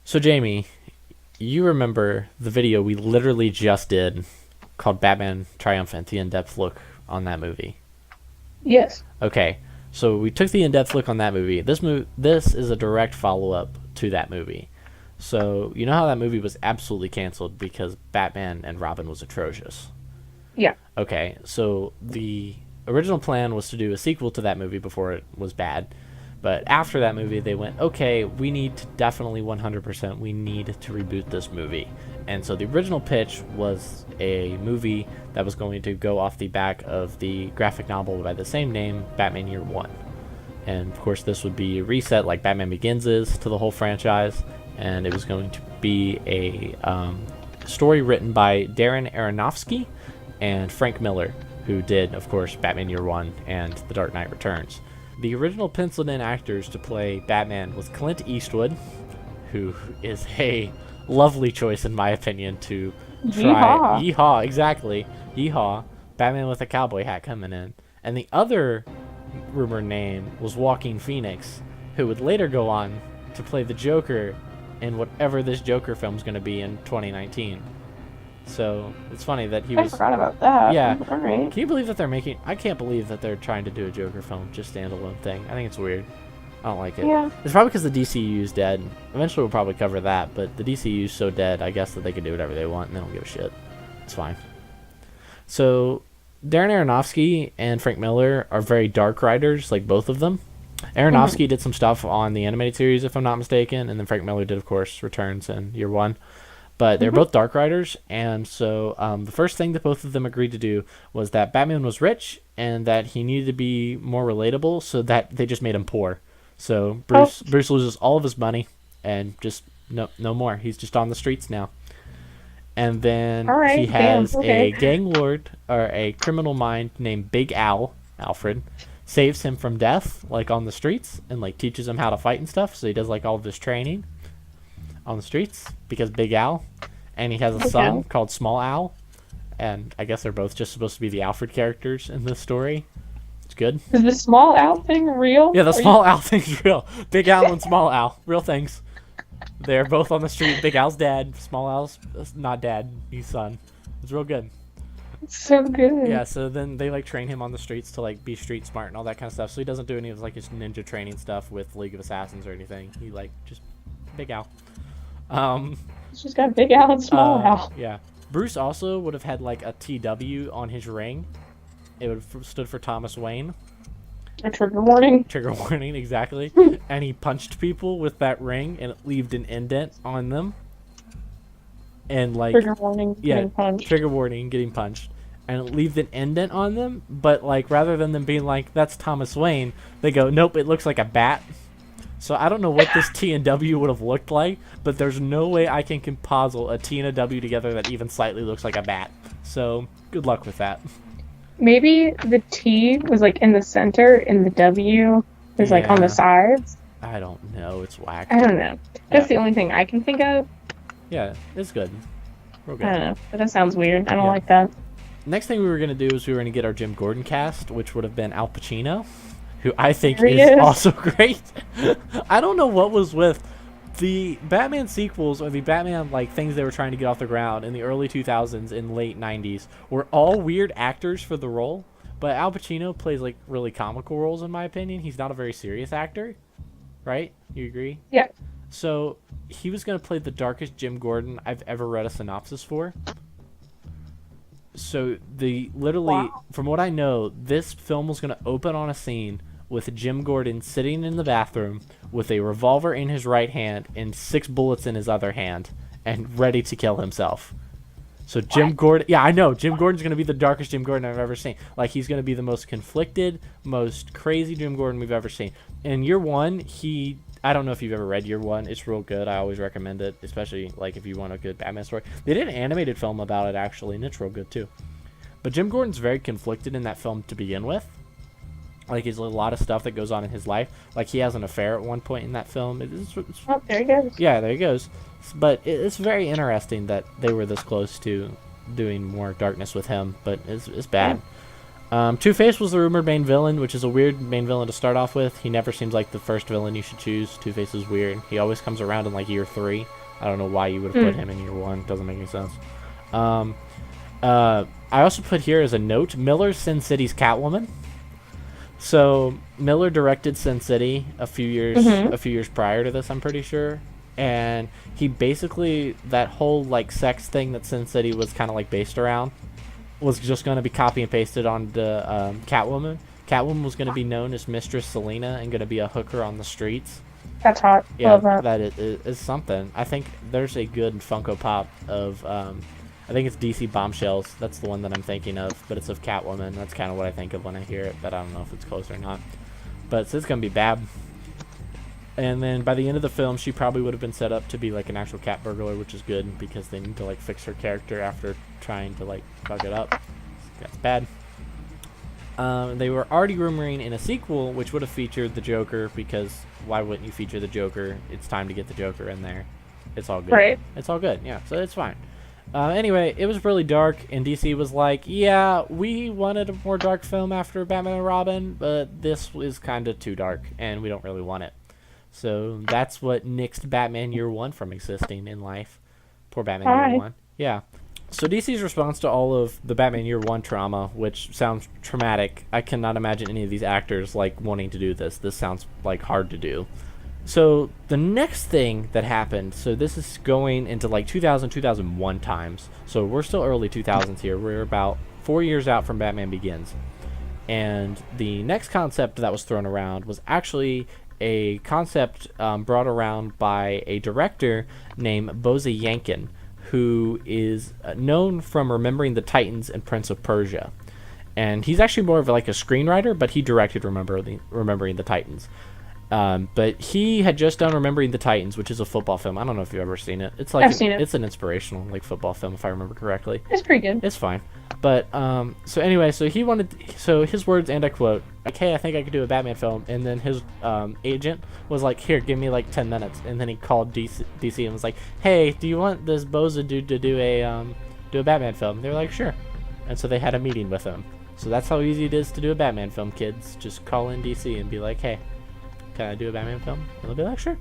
So, Jamie, you remember the video we literally just did called Batman Triumphant, the in-depth look on that movie. Yes. Okay, so we took the in-depth look on that movie. This is a direct follow-up to that movie. So, you know how that movie was absolutely canceled because Batman and Robin was atrocious? Yeah. Okay, so the original plan was to do a sequel to that movie before it was bad. But after that movie, they went, okay, we need to definitely 100%, we need to reboot this movie. And so the original pitch was a movie that was going to go off the back of the graphic novel by the same name, Batman Year One. And of course, this would be a reset like Batman Begins is to the whole franchise. And it was going to be a story written by Darren Aronofsky and Frank Miller, who did, of course, Batman Year One and The Dark Knight Returns. The original penciled-in actors to play Batman was Clint Eastwood, who is a lovely choice in my opinion to try. Yeehaw, exactly. Yeehaw. Batman with a cowboy hat coming in. And the other rumored name was Joaquin Phoenix, who would later go on to play the Joker in whatever this Joker film's going to be in 2019. So it's funny that he was. I forgot about that. Yeah. All right. Can you believe that they're making? I can't believe that they're trying to do a Joker film, just standalone thing. I think it's weird. I don't like it. Yeah. It's probably because the DCU is dead. Eventually, we'll probably cover that, but the DCU is so dead, I guess that they can do whatever they want and they don't give a shit. It's fine. So, Darren Aronofsky and Frank Miller are very dark writers, like both of them. Aronofsky did some stuff on the animated series, if I'm not mistaken, and then Frank Miller did, of course, Returns and Year One. But they're both dark writers, and so the first thing that both of them agreed to do was that Batman was rich and that he needed to be more relatable, so that they just made him poor. So Bruce loses all of his money and just no more. He's just on the streets now. And then he has a gang lord or a criminal mind named Big Al, Alfred, saves him from death, like on the streets, and like teaches him how to fight and stuff. So he does like all of his training on the streets because Big Al, and he has a son called Small Al, and I guess they're both just supposed to be the Alfred characters in this story. It's good. Is the Small Al thing real? Yeah, the Small Al thing's real. Big Al and Small Al, real things. They're both on the street. Big Al's dad. Small Al's not dad. He's son. It's real good. It's so good. Yeah, so then they like train him on the streets to like be street smart and all that kind of stuff. So he doesn't do any of like his ninja training stuff with League of Assassins or anything. He like just Big Al. It's just got Big Al and Small Al. Yeah. Bruce also would have had like a TW on his ring. It would have stood for Thomas Wayne. A trigger warning. Trigger warning, exactly. And he punched people with that ring, and it left an indent on them. And like trigger warning, getting punched. Trigger warning, getting punched. And it left an indent on them, but like rather than them being like, that's Thomas Wayne, they go, nope, it looks like a bat. So I don't know what this T and W would have looked like, but there's no way I can composite a T and a W together that even slightly looks like a bat. So good luck with that. Maybe the T was like in the center and the W was like on the sides. I don't know. It's whack. I don't know. That's the only thing I can think of. Yeah, it's good. Real good. I don't know. But that sounds weird. I don't like that. Next thing we were going to do is we were going to get our Jim Gordon cast, which would have been Al Pacino, who I think is also great. I don't know what was with the Batman sequels or the Batman like things they were trying to get off the ground in the early 2000s and late 90s were all weird actors for the role, but Al Pacino plays like really comical roles in my opinion. He's not a very serious actor, right? You agree? Yeah. So he was going to play the darkest Jim Gordon I've ever read a synopsis for. So from what I know, this film was going to open on a scene with Jim Gordon sitting in the bathroom with a revolver in his right hand and 6 bullets in his other hand and ready to kill himself. So Jim Gordon, yeah, I know, Jim Gordon's going to be the darkest Jim Gordon I've ever seen. Like, he's going to be the most conflicted, most crazy Jim Gordon we've ever seen. In Year One, I don't know if you've ever read Year One. It's real good. I always recommend it, especially like if you want a good Batman story. They did an animated film about it, actually, and it's real good, too. But Jim Gordon's very conflicted in that film to begin with. Like, there's a lot of stuff that goes on in his life. Like, he has an affair at one point in that film. Oh, there he goes. Yeah, there he goes. But it's very interesting that they were this close to doing more darkness with him. But it's bad. Two-Face was the rumored main villain, which is a weird main villain to start off with. He never seems like the first villain you should choose. Two-Face is weird. He always comes around in like year 3. I don't know why you would have put him in year 1. Doesn't make any sense. I also put here as a note, Miller's Sin City's Catwoman. So Miller directed Sin City a few years prior to this, I'm pretty sure. And he basically, that whole like sex thing that Sin City was kind of like based around was just going to be copy and pasted on the Catwoman. Catwoman was going to be known as Mistress Selena and going to be a hooker on the streets. That's hot. Yeah, Love that. that is something. I think there's a good Funko Pop of, I think it's DC Bombshells. That's the one that I'm thinking of, but it's of Catwoman. That's kind of what I think of when I hear it, but I don't know if it's close or not. But so it's going to be bad. And then by the end of the film, she probably would have been set up to be like an actual cat burglar, which is good because they need to like fix her character after trying to like fuck it up. That's bad. They were already rumoring in a sequel, which would have featured the Joker, because why wouldn't you feature the Joker? It's time to get the Joker in there. It's all good. Right. It's all good, yeah, so it's fine. Anyway, it was really dark, and DC was like, yeah, we wanted a more dark film after Batman and Robin, but this is kind of too dark, and we don't really want it. So that's what nixed Batman Year 1 from existing in life. Poor Batman Year 1. Yeah. So DC's response to all of the Batman Year 1 trauma, which sounds traumatic, I cannot imagine any of these actors like wanting to do this. This sounds like hard to do. So the next thing that happened, so this is going into like 2000, 2001 times. So we're still early 2000s here. We're about 4 years out from Batman Begins. And the next concept that was thrown around was actually a concept brought around by a director named Boza Yankin, who is known from Remembering the Titans and Prince of Persia. And he's actually more of like a screenwriter, but he directed Remembering the Titans. But he had just done Remembering the Titans, which is a football film. I don't know if you've ever seen it. It's like I've seen it. It's an inspirational like football film, if I remember correctly. It's pretty good. It's fine. But so anyway, so his words, and I quote, like, hey, I think I could do a Batman film. And then his agent was like, here, give me like 10 minutes. And then he called DC and was like, hey, do you want this Boza dude to do a Batman film? They were like, sure. And so they had a meeting with him. So that's how easy it is to do a Batman film, kids. Just call in DC and be like, hey, can I do a Batman film? And they'll be like, sure,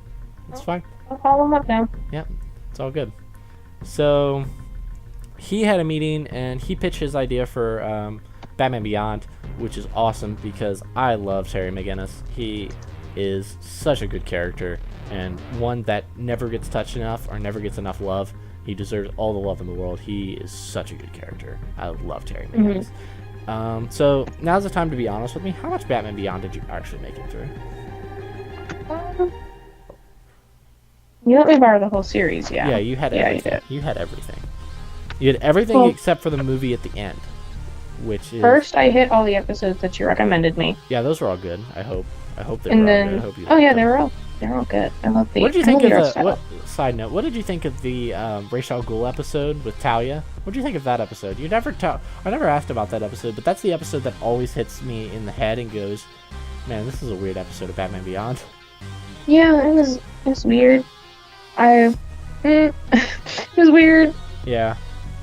it's fine. I'll call him up now. Yeah, it's all good. So he had a meeting and he pitched his idea for Batman Beyond, which is awesome because I love Terry McGinnis. He is such a good character and one that never gets touched enough or never gets enough love. He deserves all the love in the world. He is such a good character. I love Terry McGinnis. So now's the time to be honest with me. How much Batman Beyond did you actually make it through? You let me borrow the whole series, yeah. Yeah, you had everything. You had everything. You had everything except for the movie at the end, which is... First, I hit all the episodes that you recommended me. Yeah, those were all good. I hope they were all good. I hope you they're all good. I love the... What did you think of the... Side note, what did you think of the Ra's al Ghul episode with Talia? What did you think of that episode? I never asked about that episode, but that's the episode that always hits me in the head and goes, man, this is a weird episode of Batman Beyond. Yeah, it was weird. It was weird. Yeah.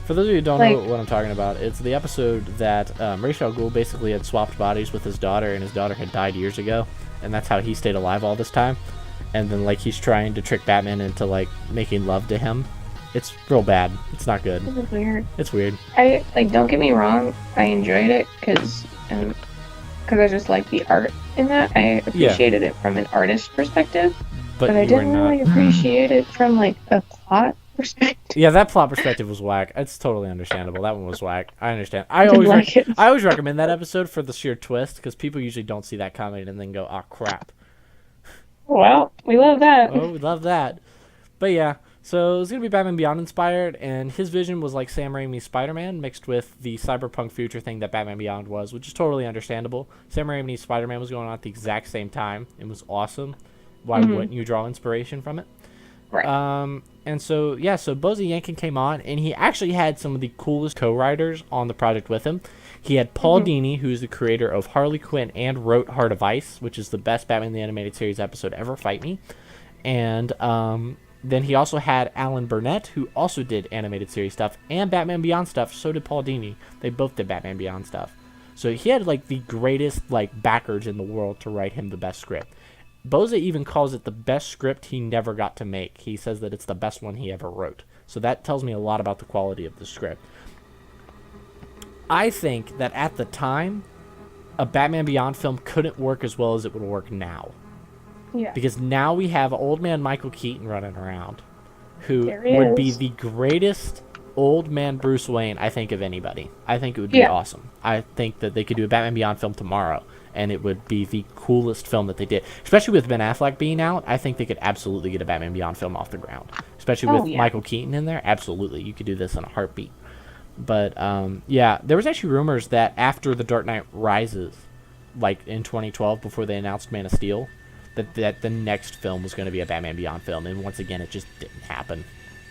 For those of you who don't know what I'm talking about, it's the episode that Ra's al Ghul basically had swapped bodies with his daughter, and his daughter had died years ago, and that's how he stayed alive all this time. And then like he's trying to trick Batman into like making love to him. It's real bad. It's not good. It was weird. It's weird. Don't get me wrong, I enjoyed it because I just like the art in that. I appreciated it from an artist perspective, but I didn't really appreciate it from like a plot perspective. Yeah, that plot perspective was whack. It's totally understandable. That one was whack. I understand. I always recommend that episode for the sheer twist because people usually don't see that coming and then go, "Oh crap." Well, we love that. Oh, we love that. But yeah, so it's going to be Batman Beyond inspired, and his vision was like Sam Raimi's Spider-Man mixed with the cyberpunk future thing that Batman Beyond was, which is totally understandable. Sam Raimi's Spider-Man was going on at the exact same time. It was awesome. Why wouldn't you draw inspiration from it? Right. And so, yeah, so Boza Yankin came on, and he actually had some of the coolest co-writers on the project with him. He had Paul Dini, who's the creator of Harley Quinn and wrote Heart of Ice, which is the best Batman the Animated Series episode ever, Fight Me. And then he also had Alan Burnett, who also did animated series stuff and Batman Beyond stuff. So did Paul Dini. They both did Batman Beyond stuff. So he had like the greatest like backers in the world to write him the best script. Boza even calls it the best script he never got to make. He says that it's the best one he ever wrote. So that tells me a lot about the quality of the script. I think that at the time, a Batman Beyond film couldn't work as well as it would work now. Yeah. Because now we have old man Michael Keaton running around, who would be the greatest old man Bruce Wayne, I think, of anybody. I think it would be awesome. I think that they could do a Batman Beyond film tomorrow, and it would be the coolest film that they did. Especially with Ben Affleck being out, I think they could absolutely get a Batman Beyond film off the ground. Especially with Michael Keaton in there, absolutely. You could do this in a heartbeat. But, there was actually rumors that after The Dark Knight Rises, like in 2012, before they announced Man of Steel, that the next film was going to be a Batman Beyond film. And once again, it just didn't happen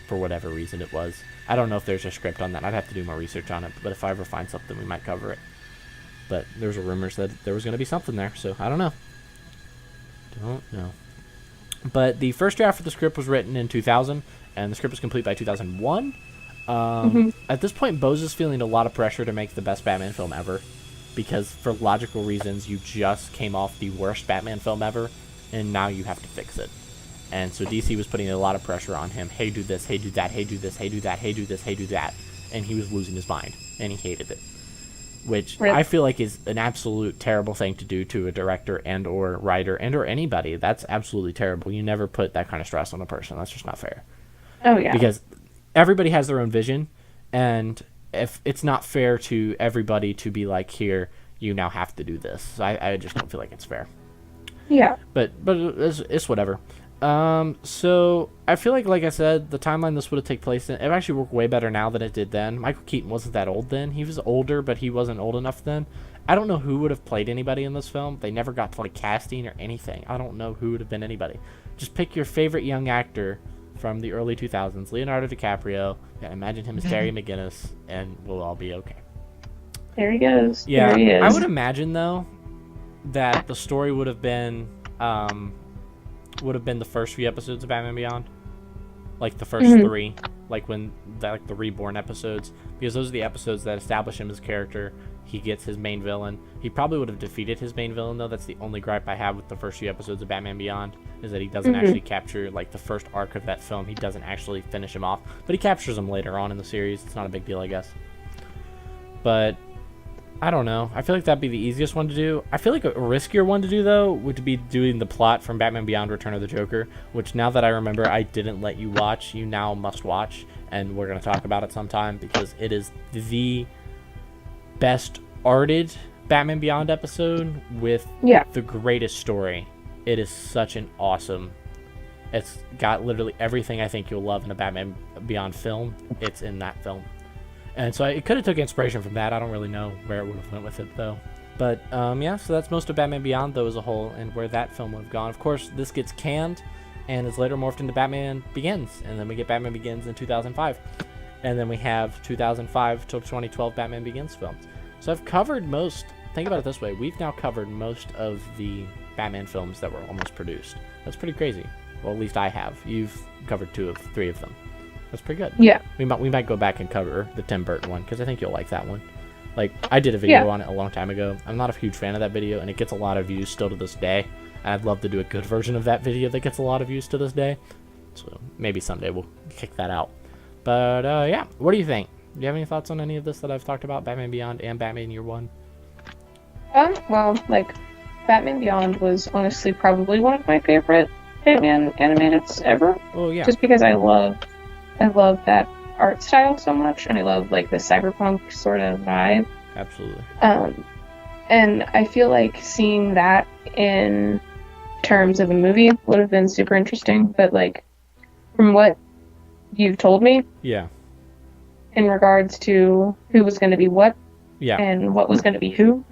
for whatever reason it was. I don't know if there's a script on that. I'd have to do more research on it. But if I ever find something, we might cover it. But there's rumors that there was going to be something there. So I don't know. Don't know. But the first draft for the script was written in 2000, and the script was complete by 2001. At this point, Boza's feeling a lot of pressure to make the best Batman film ever, because for logical reasons, you just came off the worst Batman film ever, and now you have to fix it. And so DC was putting a lot of pressure on him. Hey, do this. Hey, do that. Hey, do this. Hey, do that. Hey, do this. Hey, do that. And he was losing his mind, and he hated it, which I feel like is an absolute terrible thing to do to a director and or writer and or anybody. That's absolutely terrible. You never put that kind of stress on a person. That's just not fair. Oh, yeah. Because everybody has their own vision, and if it's not fair to everybody to be like, here, you now have to do this. So I just don't feel like it's fair. Yeah. But it's whatever. So I feel like I said, the timeline this would have taken place in, it actually worked way better now than it did then. Michael Keaton wasn't that old then. He was older, but he wasn't old enough then. I don't know who would have played anybody in this film. They never got to like casting or anything. I don't know who would have been anybody. Just pick your favorite young actor from the early 2000s, Leonardo DiCaprio, and imagine him as Terry McGinnis, and we'll all be okay. There he goes. Yeah, there he is. I would imagine though that the story would have been the first few episodes of Batman Beyond, like the first three, like the Reborn episodes, because those are the episodes that establish him as a character. He gets his main villain. He probably would have defeated his main villain, though. That's the only gripe I have with the first few episodes of Batman Beyond, is that he doesn't actually capture, like, the first arc of that film. He doesn't actually finish him off. But he captures him later on in the series. It's not a big deal, I guess. But I don't know. I feel like that'd be the easiest one to do. I feel like a riskier one to do, though, would be doing the plot from Batman Beyond Return of the Joker, which now that I remember I didn't let you watch, you now must watch, and we're going to talk about it sometime, because it is the best arted Batman Beyond episode with the greatest story. It is such an awesome... It's got literally everything I think you'll love in a Batman Beyond film. It's in that film. And so it could have took inspiration from that. I don't really know where it would have went with it, though. But, so that's most of Batman Beyond, though, as a whole, and where that film would have gone. Of course, this gets canned, and is later morphed into Batman Begins. And then we get Batman Begins in 2005. And then we have 2005 till 2012 Batman Begins films. So I've covered most... Think about it this way. We've now covered most of the Batman films that were almost produced. That's pretty crazy. Well, at least I have. You've covered 3 of them. That's pretty good. Yeah. We might go back and cover the Tim Burton one, because I think you'll like that one. Like, I did a video on it a long time ago. I'm not a huge fan of that video, and it gets a lot of views still to this day. And I'd love to do a good version of that video that gets a lot of views to this day. So maybe someday we'll kick that out. But, what do you think? Do you have any thoughts on any of this that I've talked about? Batman Beyond and Batman Year One? Well, like, Batman Beyond was honestly probably one of my favorite Batman animated ever. Oh, yeah. Just because I love that art style so much, and I love, like, the cyberpunk sort of vibe. Absolutely. And I feel like seeing that in terms of a movie would have been super interesting, but, like, from what you've told me... Yeah. In regards to who was going to be what, and what was going to be who,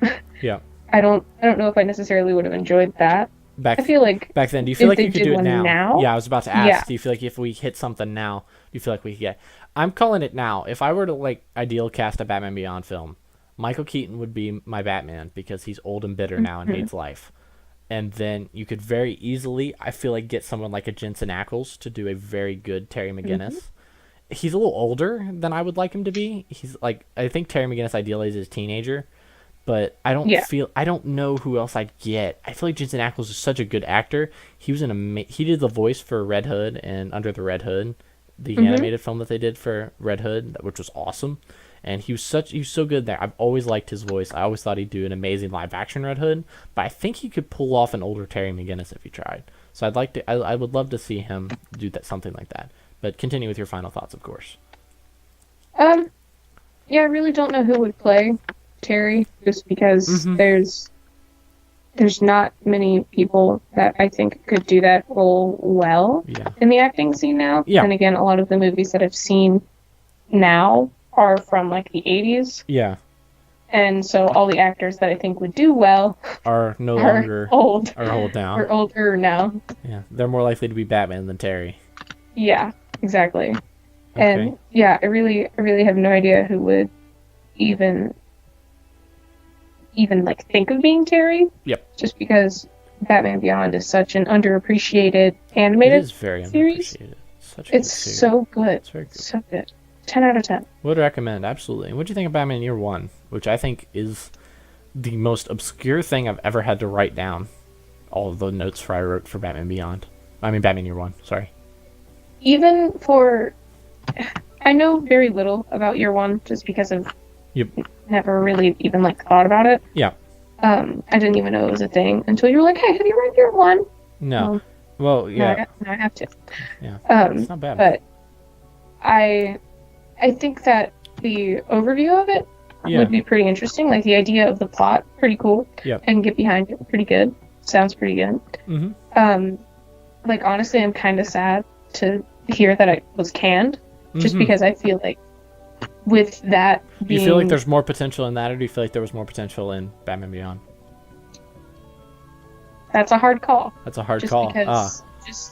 I don't know if I necessarily would have enjoyed that. I feel like back then, do you feel like you could do it now? Yeah, I was about to ask. Yeah. Do you feel like if we hit something now, do you feel like we could get? I'm calling it now. If I were to like ideal cast a Batman Beyond film, Michael Keaton would be my Batman because he's old and bitter now and hates life. And then you could very easily, I feel like, get someone like a Jensen Ackles to do a very good Terry McGinnis. He's a little older than I would like him to be. He's like, I think Terry McGinnis ideally is a teenager, but I don't know who else I'd get. I feel like Jensen Ackles is such a good actor. He was he did the voice for Red Hood and Under the Red Hood, the animated film that they did for Red Hood, which was awesome. And he was so good there. I've always liked his voice. I always thought he'd do an amazing live action Red Hood, but I think he could pull off an older Terry McGinnis if he tried. So I would love to see him do something like that. But continue with your final thoughts, of course. Yeah, I really don't know who would play Terry, just because there's not many people that I think could do that role well in the acting scene now. Yeah. And again, a lot of the movies that I've seen now are from like the 80s. Yeah. And so all the actors that I think would do well are no longer old. Are old now. Are older now. Yeah. They're more likely to be Batman than Terry. Yeah, exactly. Okay. And yeah, I really have no idea who would even like think of being Terry. Yep. Just because Batman Beyond is such an underappreciated animated series. It is very series. Underappreciated. It's so good. It's very good. So good. 10 out of 10. Would recommend, absolutely. What do you think of Batman Year One, which I think is the most obscure thing I've ever had to write down? All of the notes I wrote for Batman Year One. Sorry. Even for, I know very little about Year One just because of never really even like thought about it. Yeah. I didn't even know it was a thing until you were like, "Hey, have you read Year One?" No. Well, yeah. Now I have to. Yeah. It's not bad. But I think that the overview of it would be pretty interesting. Like the idea of the plot, pretty cool. Yeah. And get behind it, pretty good. Sounds pretty good. Mm-hmm. Like honestly, I'm kind of sad to hear that it was canned, just because I feel like with that Do you feel like there's more potential in that, or do you feel like there was more potential in Batman Beyond? That's a hard call. That's a hard call.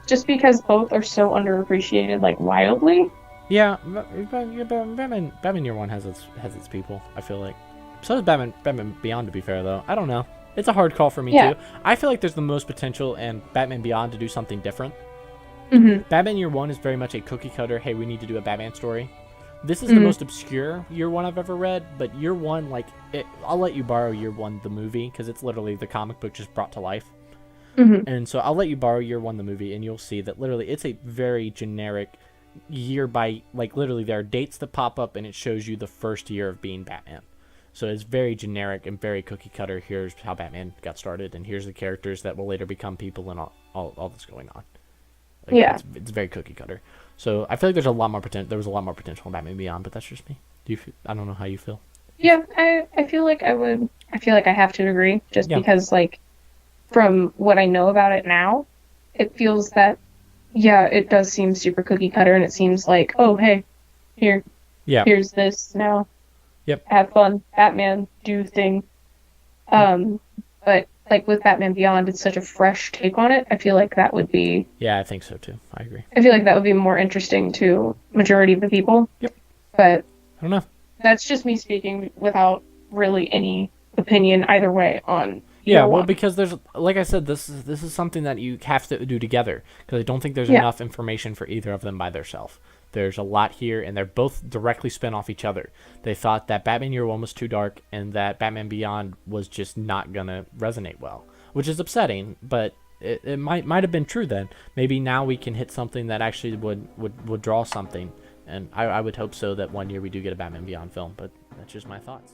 Just because both are so underappreciated, like wildly. Yeah, Batman Year One has its people, I feel like. So does Batman Beyond, to be fair, though. I don't know. It's a hard call for me, too. I feel like there's the most potential in Batman Beyond to do something different. Batman Year One is very much a cookie cutter, hey, we need to do a Batman story. This is the most obscure Year One I've ever read, but Year One, I'll let you borrow Year One, the movie, because it's literally the comic book just brought to life. And so I'll let you borrow Year One, the movie, and you'll see that literally it's a very generic year by, like, literally there are dates that pop up and it shows you the first year of being Batman. So it's very generic and very cookie cutter. Here's how Batman got started, and here's the characters that will later become people, and all that's going on. Like, it's very cookie cutter. So I feel like there's a lot more potential. There was a lot more potential in Batman Beyond, but that's just me. I don't know how you feel. Yeah, I feel like I would. I feel like I have to agree, just because, like, from what I know about it now, it feels that, it does seem super cookie cutter, and it seems like, oh, hey, here's this now. Yep. Have fun, Batman, do thing. But like with Batman Beyond, it's such a fresh take on it. I feel like that would be. Yeah, I think so too. I agree. I feel like that would be more interesting to majority of the people. Yep. But I don't know. That's just me speaking without really any opinion either way on. Yeah, well, because there's, like I said, this is something that you have to do together, because I don't think there's enough information for either of them by themselves. There's a lot here, and they're both directly spin off each other. They thought that Batman Year One was too dark, and that Batman Beyond was just not gonna resonate well, which is upsetting. But it might have been true then. Maybe now we can hit something that actually would draw something, and I would hope so that one year we do get a Batman Beyond film. But that's just my thoughts.